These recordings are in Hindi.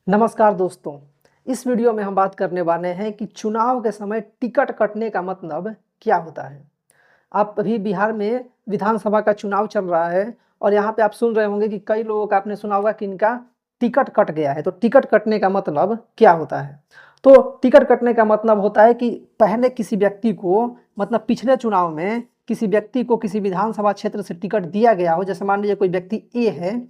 नमस्कार दोस्तों। इस वीडियो में हम बात करने वाले हैं कि चुनाव के समय टिकट कटने का मतलब क्या होता है। आप अभी बिहार में विधानसभा का चुनाव चल रहा है और यहाँ पे आप सुन रहे होंगे कि कई लोगों का आपने सुना होगा कि इनका टिकट कट गया है। तो टिकट कटने का मतलब क्या होता है? तो टिकट कटने का मतलब होता है कि पहले किसी व्यक्ति को मतलब पिछले चुनाव में किसी व्यक्ति को किसी विधानसभा क्षेत्र से टिकट दिया गया हो। जैसे मान लीजिए कोई व्यक्ति ए है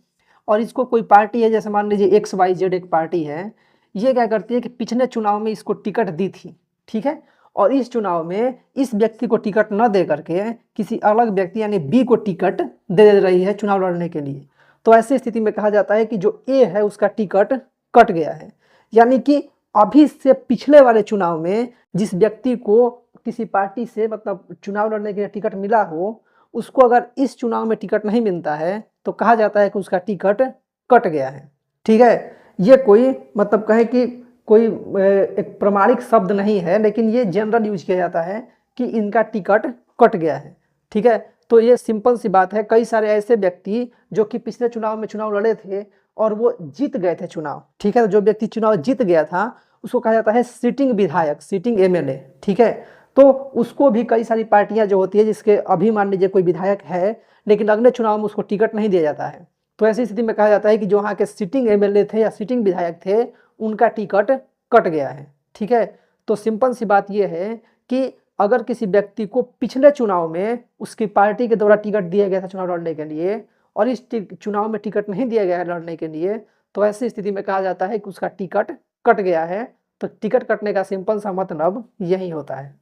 और इसको कोई पार्टी है, जैसे मान लीजिए XYZ एक पार्टी है। ये क्या करती है कि पिछले चुनाव में इसको टिकट दी थी, ठीक है, और इस चुनाव में इस व्यक्ति को टिकट न दे करके किसी अलग व्यक्ति यानी बी को टिकट दे रही है चुनाव लड़ने के लिए। तो ऐसी स्थिति में कहा जाता है कि जो ए है उसका टिकट कट गया है। यानी कि अभी से पिछले वाले चुनाव में जिस व्यक्ति को किसी पार्टी से मतलब चुनाव लड़ने के लिए टिकट मिला हो, उसको अगर इस चुनाव में टिकट नहीं मिलता है तो कहा जाता है कि उसका टिकट कट गया है। ठीक है, ये कोई मतलब कहें कि कोई एक प्रमाणिक शब्द नहीं है, लेकिन ये जनरल यूज किया जाता है कि इनका टिकट कट गया है। ठीक है, तो ये सिंपल सी बात है। कई सारे ऐसे व्यक्ति जो कि पिछले चुनाव में चुनाव लड़े थे और वो जीत गए थे चुनाव। ठीक है, तो जो व्यक्ति चुनाव जीत गया था उसको कहा जाता है सिटिंग विधायक, सिटिंग MLA। ठीक है, तो उसको भी कई सारी पार्टियां जो होती है, जिसके अभी मान लीजिए कोई विधायक है लेकिन अगले चुनाव में उसको टिकट नहीं दिया जाता है, तो ऐसी स्थिति में कहा जाता है कि जो वहाँ के सिटिंग MLA थे या सिटिंग विधायक थे उनका टिकट कट गया है। ठीक है, तो सिंपल सी बात यह है कि अगर किसी व्यक्ति को पिछले चुनाव में उसकी पार्टी के द्वारा टिकट दिया गया था चुनाव लड़ने के लिए और इस चुनाव में टिकट नहीं दिया गया है लड़ने के लिए, तो ऐसी स्थिति में कहा जाता है कि उसका टिकट कट गया है। तो टिकट कटने का सिंपल सा मतलब यही होता है।